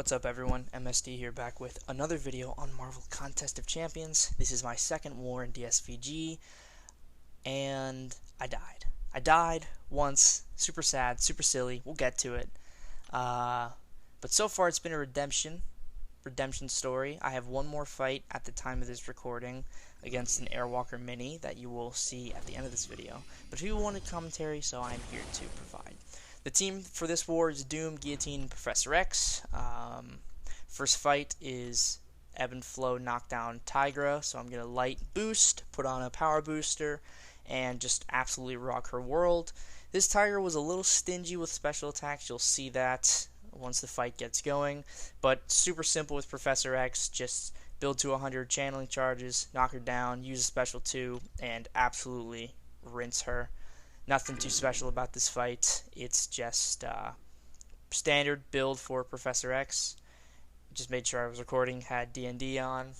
What's up everyone, MSD here back with another video on Marvel Contest of Champions. This is my second war in DSVG, and I died. I died once, super sad, super silly, we'll get to it. But so far it's been a redemption story. I have one more fight at the time of this recording against an Airwalker Mini that you will see at the end of this video. But if you wanted commentary, so I'm here to provide. The team for this war is Doom, Guillotine, Professor X. First fight is Ebb and Flow Knockdown Tigra, so I'm going to light boost, put on a power booster, and just absolutely rock her world. This Tigra was a little stingy with special attacks, you'll see that once the fight gets going, but super simple with Professor X, just build to 100 channeling charges, knock her down, use a special 2, and absolutely rinse her. Nothing too special about this fight. It's just standard build for Professor X. Just made sure I was recording, had D&D on.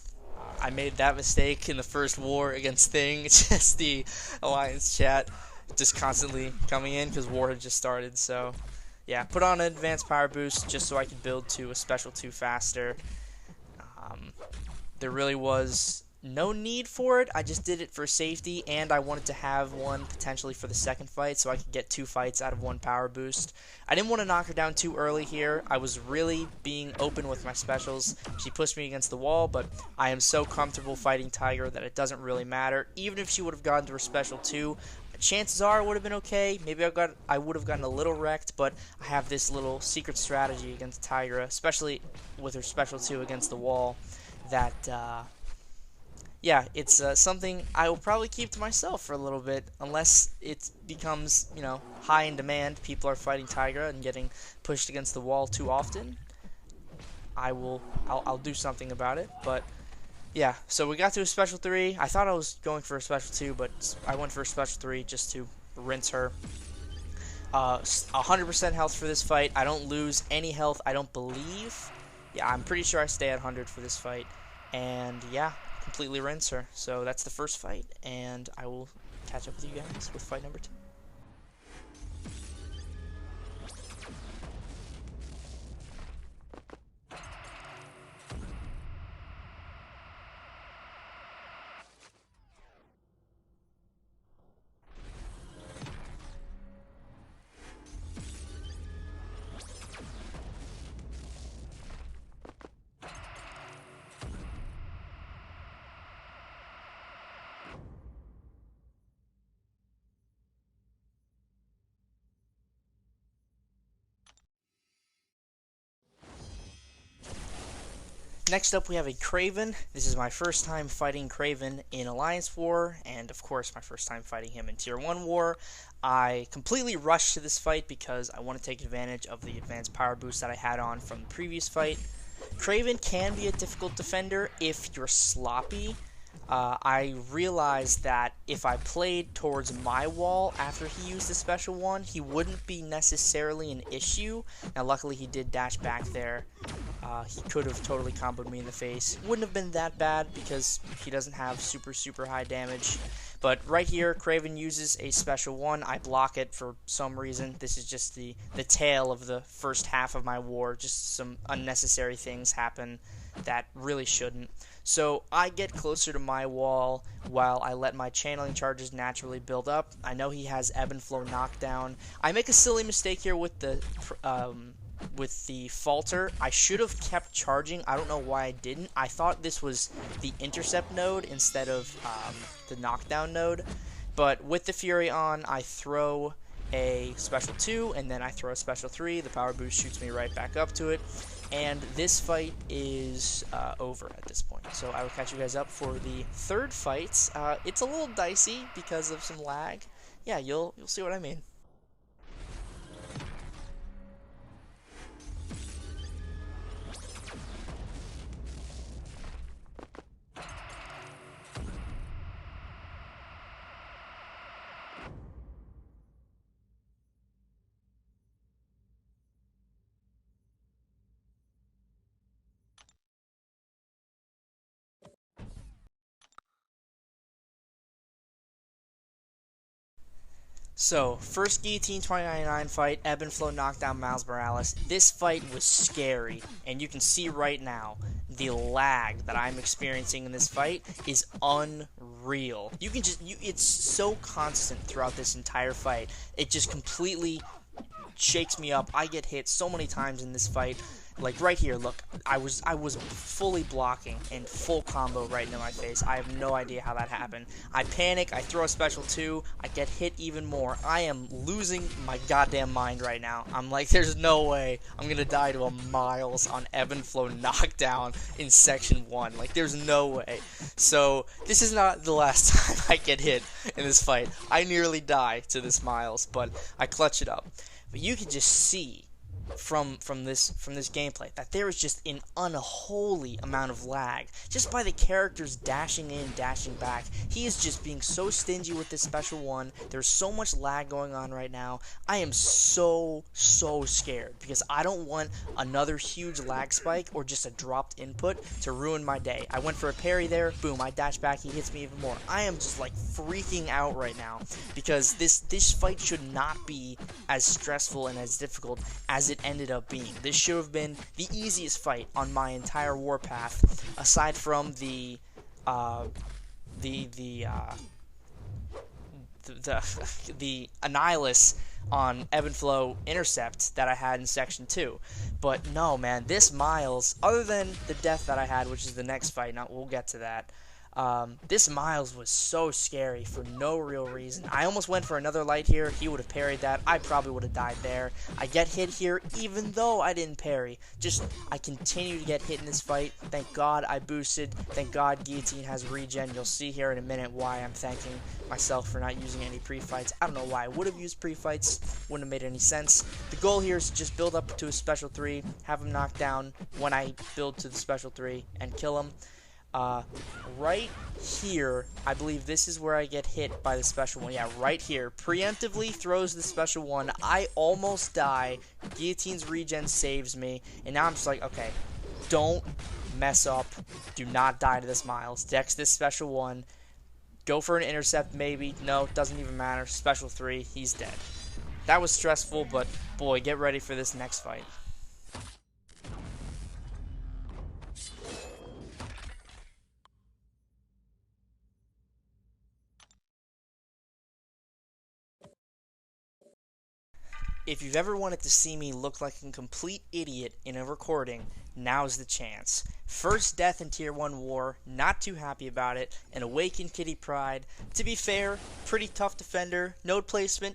I made that mistake in the first war against Thing. Just the Alliance chat just constantly coming in because war had just started. So yeah, put on an advanced power boost just so I could build to a special 2 faster. There really was no need for it. I just did it for safety, and I wanted to have one potentially for the second fight so I could get 2 fights out of 1 power boost. I didn't want to knock her down too early here. I was really being open with my specials. She pushed me against the wall, but I am so comfortable fighting Tiger that it doesn't really matter. Even if she would have gotten to her special 2, chances are it would have been okay. Maybe I would have gotten a little wrecked, but I have this little secret strategy against Tigra, especially with her special 2 against the wall, that yeah, it's something I will probably keep to myself for a little bit, unless it becomes, you know, high in demand. People are fighting Tigra and getting pushed against the wall too often. I'll do something about it. But yeah, so we got to a special 3. I thought I was going for a special 2, but I went for a special 3 just to rinse her. 100% health for this fight. I don't lose any health, I don't believe. Yeah, I'm pretty sure I stay at 100 for this fight. And yeah, completely rinse her. So that's the first fight, and I will catch up with you guys with fight number 2. Next up we have a Kraven. This is my first time fighting Kraven in Alliance War, and of course my first time fighting him in Tier 1 War. I completely rushed to this fight because I want to take advantage of the advanced power boost that I had on from the previous fight. Kraven can be a difficult defender if you're sloppy. I realized that if I played towards my wall after he used the special one, he wouldn't be necessarily an issue. Now luckily he did dash back there. He could have totally comboed me in the face. Wouldn't have been that bad because he doesn't have super high damage. But right here, Kraven uses a special 1. I block it for some reason. This is just the tail of the first half of my war. Just some unnecessary things happen that really shouldn't. So I get closer to my wall while I let my channeling charges naturally build up. I know he has Ebb and Flow Knockdown. I make a silly mistake here with the falter. I should have kept charging. I don't know why I didn't. I thought this was the intercept node instead of the knockdown node. But with the Fury on, I throw a special 2, and then I throw a special 3. The power boost shoots me right back up to it. And this fight is over at this point. So I will catch you guys up for the third fight. It's a little dicey because of some lag. Yeah, you'll see what I mean. So, first Guillotine 2099 fight, Ebb and Flow knockdown Miles Morales. This fight was scary, and you can see right now the lag that I'm experiencing in this fight is unreal. You can just, it's so constant throughout this entire fight. It just completely shakes me up. I get hit so many times in this fight. Like right here, look, I was fully blocking and full combo right into my face. I have no idea how that happened. I panic, I throw a special 2, I get hit even more. I am losing my goddamn mind right now. I'm like, there's no way I'm gonna die to a Miles on Ebb and Flow knockdown in Section 1. Like, there's no way. So, this is not the last time I get hit in this fight. I nearly die to this Miles, but I clutch it up. But you can just see from this gameplay that there is just an unholy amount of lag just by the characters dashing in, dashing back. He is just being so stingy with this special one. There's so much lag going on right now. I am so scared because I don't want another huge lag spike or just a dropped input to ruin my day. I went for a parry there, boom, I dash back, he hits me even more. I am just like freaking out right now because this fight should not be as stressful and as difficult as it ended up being. This should have been the easiest fight on my entire warpath, aside from the Annihilus on Ebb and Flow Intercept that I had in Section 2. But no, man, this Miles, other than the death that I had, which is the next fight, now we'll get to that, this Miles was so scary for no real reason. I almost went for another light here. He would have parried that. I probably would have died there. I get hit here even though I didn't parry. Just, I continue to get hit in this fight. Thank God I boosted. Thank God Guillotine has regen. You'll see here in a minute why I'm thanking myself for not using any pre-fights. I don't know why I would have used pre-fights. Wouldn't have made any sense. The goal here is to just build up to a special 3, have him knocked down when I build to the special 3, and kill him. Right here, I believe this is where I get hit by the special one. Yeah, right here. Preemptively throws the special one. I almost die. Guillotine's regen saves me. And now I'm just like, okay, don't mess up. Do not die to this Miles. Dex this special one. Go for an intercept maybe. No, doesn't even matter. Special 3, he's dead. That was stressful, but boy, get ready for this next fight. If you've ever wanted to see me look like a complete idiot in a recording, now's the chance. First death in Tier 1 War, not too happy about it, and Awakened Kitty Pride. To be fair, pretty tough defender, node placement,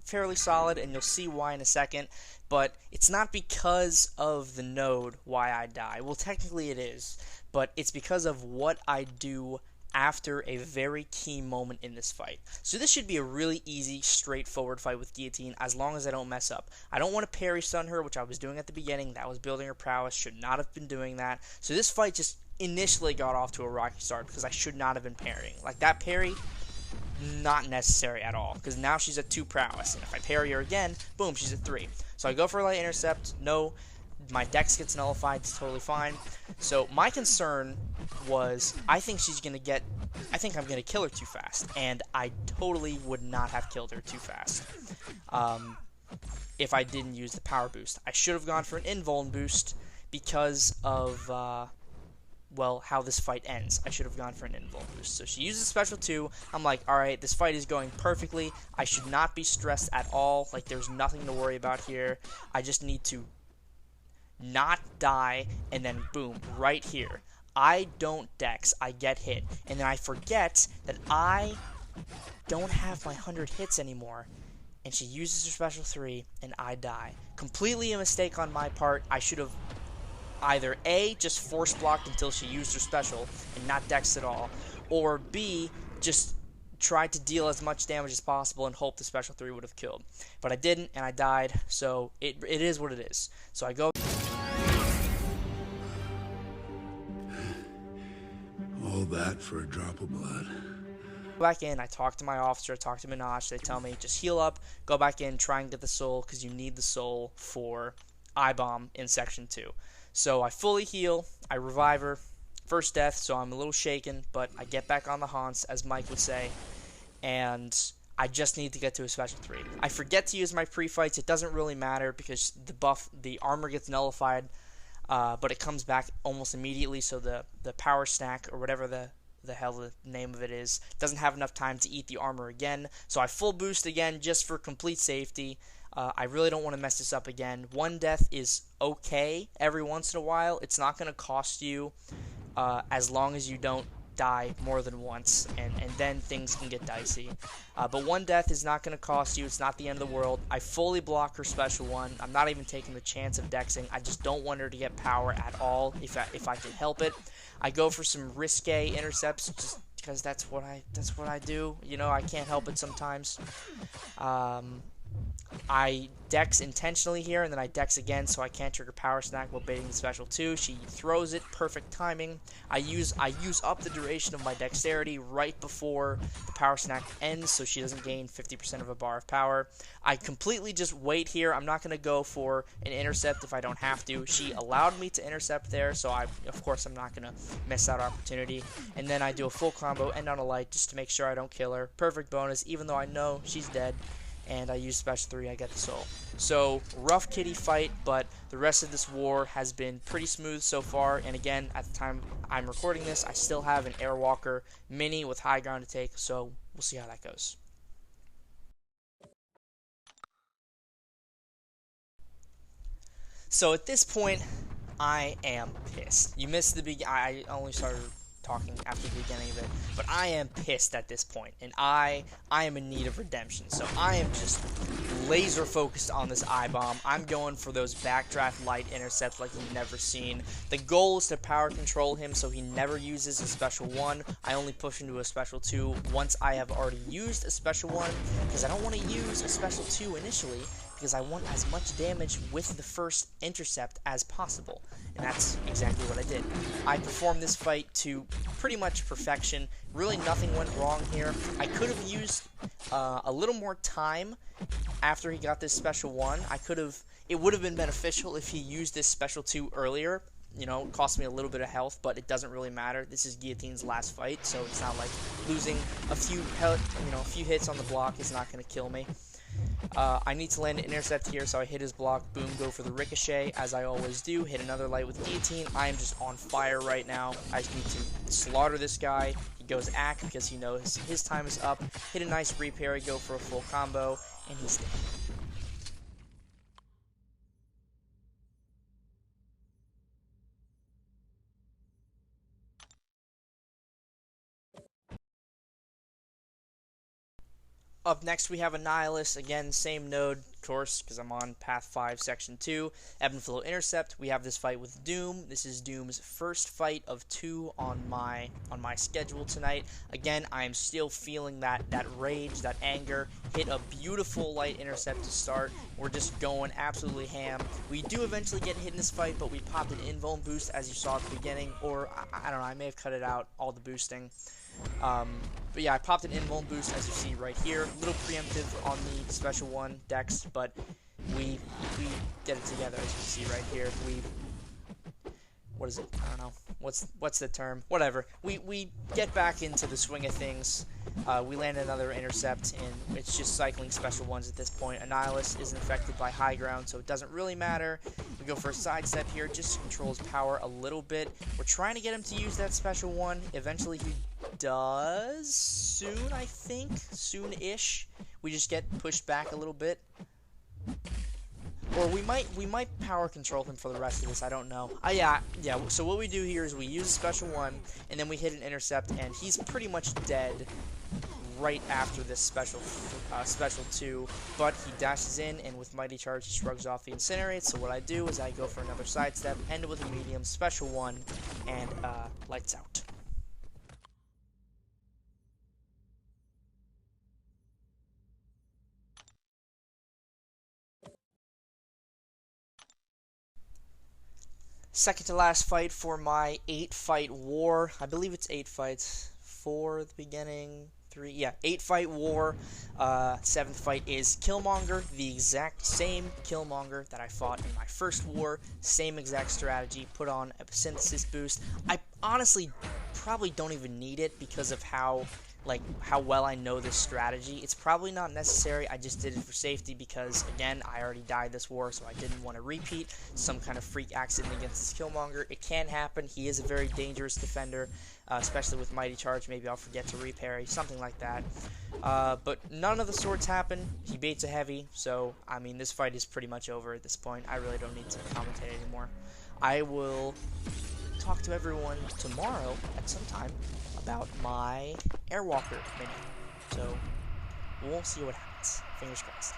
fairly solid, and you'll see why in a second, but it's not because of the node why I die. Well, technically it is, but it's because of what I do after a very key moment in this fight. So this should be a really easy, straightforward fight with Guillotine as long as I don't mess up. I don't want to parry stun her, which I was doing at the beginning. That was building her prowess. Should not have been doing that. So this fight just initially got off to a rocky start because I should not have been parrying. Like that parry, not necessary at all because now she's at 2 prowess. And if I parry her again, boom, she's at 3. So I go for a light intercept. No. My dex gets nullified, it's totally fine. So my concern was, I think I'm going to kill her too fast, and I totally would not have killed her too fast if I didn't use the power boost. I should have gone for an invuln boost because of, well, how this fight ends. I should have gone for an invuln boost. So she uses special 2. I'm like, alright, this fight is going perfectly. I should not be stressed at all. Like, there's nothing to worry about here. I just need to not die, and then boom, right here. I don't dex, I get hit, and then I forget that I don't have my 100 hits anymore, and she uses her special 3, and I die. Completely a mistake on my part. I should have either A, just force blocked until she used her special, and not dex at all, or B, just tried to deal as much damage as possible and hope the special 3 would have killed. But I didn't, and I died, so it is what it is. So I go... All that for a drop of blood. Go back in, I talk to my officer, I talk to Minaj, they tell me, just heal up, go back in, try and get the soul, because you need the soul for I-Bomb in Section 2. So I fully heal, I revive her, first death, so I'm a little shaken, but I get back on the haunts, as Mike would say, and I just need to get to a special 3. I forget to use my pre-fights. It doesn't really matter because the armor gets nullified, but it comes back almost immediately, so the power snack, or whatever the hell the name of it is, doesn't have enough time to eat the armor again. So I full boost again just for complete safety. I really don't want to mess this up again. One death is okay every once in a while. It's not going to cost you as long as you don't die more than once, and then things can get dicey. But one death is not going to cost you. It's not the end of the world. I fully block her special 1. I'm not even taking the chance of dexing. I just don't want her to get power at all if I can help it. I go for some risque intercepts just because that's what I do. You know, I can't help it sometimes. I dex intentionally here, and then I dex again so I can't trigger power snack while baiting the special 2. She throws it, perfect timing. I use up the duration of my dexterity right before the power snack ends so she doesn't gain 50% of a bar of power. I completely just wait here. I'm not going to go for an intercept if I don't have to. She allowed me to intercept there, so of course I'm not going to miss that opportunity. And then I do a full combo, end on a light, just to make sure I don't kill her. Perfect bonus, even though I know she's dead. And I use special 3, I get the soul. So, rough kitty fight, but the rest of this war has been pretty smooth so far. And again, at the time I'm recording this, I still have an Airwalker mini with high ground to take, so we'll see how that goes. So at this point, I am pissed. You missed the beginning. I only started talking after the beginning of it, but I am pissed at this point, and I am in need of redemption. So I am just laser focused on this I-bomb. I'm going for those backdraft light intercepts like you've never seen. The goal is to power control him so he never uses a special 1. I only push into a special 2 once I have already used a special 1, because I don't want to use a special 2 initially, because I want as much damage with the first intercept as possible. And that's exactly what I did. I performed this fight to pretty much perfection. Really nothing went wrong here. I could have used a little more time after he got this special 1. It would have been beneficial if he used this special 2 earlier. You know, it cost me a little bit of health, but it doesn't really matter. This is Guillotine's last fight, so it's not like losing a few hits on the block is not going to kill me. I need to land an intercept here, so I hit his block, boom, go for the ricochet, as I always do, hit another light with guillotine. I am just on fire right now. I just need to slaughter this guy. He goes ack because he knows his time is up, hit a nice reparry, go for a full combo, and he's dead. Up next, we have Annihilus. Again, same node, of course, because I'm on Path 5, Section 2. Ebb and Flow Intercept. We have this fight with Doom. This is Doom's first fight of 2 on my schedule tonight. Again, I am still feeling that rage, that anger. Hit a beautiful light intercept to start. We're just going absolutely ham. We do eventually get hit in this fight, but we popped an invuln boost, as you saw at the beginning. Or, I don't know, I may have cut it out, all the boosting. But yeah, I popped an invuln boost, as you see right here. A little preemptive on the special 1 dex, but we get it together, as you see right here. What is it? I don't know. What's the term? Whatever. We get back into the swing of things. We land another intercept, and it's just cycling special 1s at this point. Annihilus isn't affected by high ground, so it doesn't really matter. We go for a sidestep here, just to control his power a little bit. We're trying to get him to use that special 1. Eventually he does soon, I think. Soon-ish. We just get pushed back a little bit. Or we might power control him for the rest of this, I don't know. Yeah, so what we do here is we use a special 1, and then we hit an intercept, and he's pretty much dead right after this special 2, but he dashes in, and with Mighty Charge he shrugs off the Incinerate. So what I do is I go for another sidestep, end with a medium, special 1, and lights out. Second to last fight for my 8-fight war. I believe it's 8 fights. 4 at the beginning, 3, yeah, 8-fight war. 7th fight is Killmonger, the exact same Killmonger that I fought in my first war. Same exact strategy, put on a synthesis boost. I honestly probably don't even need it because of how like how well I know this strategy. It's probably not necessary. I just did it for safety because, again, I already died this war, so I didn't want to repeat some kind of freak accident against this Killmonger. It can happen. He is a very dangerous defender, especially with Mighty Charge. Maybe I'll forget to reparry, something like that. But none of the swords happen. He baits a heavy, so, I mean, this fight is pretty much over at this point. I really don't need to commentate anymore. I will talk to everyone tomorrow at some time about my Airwalker mini. So we'll see what happens. Fingers crossed.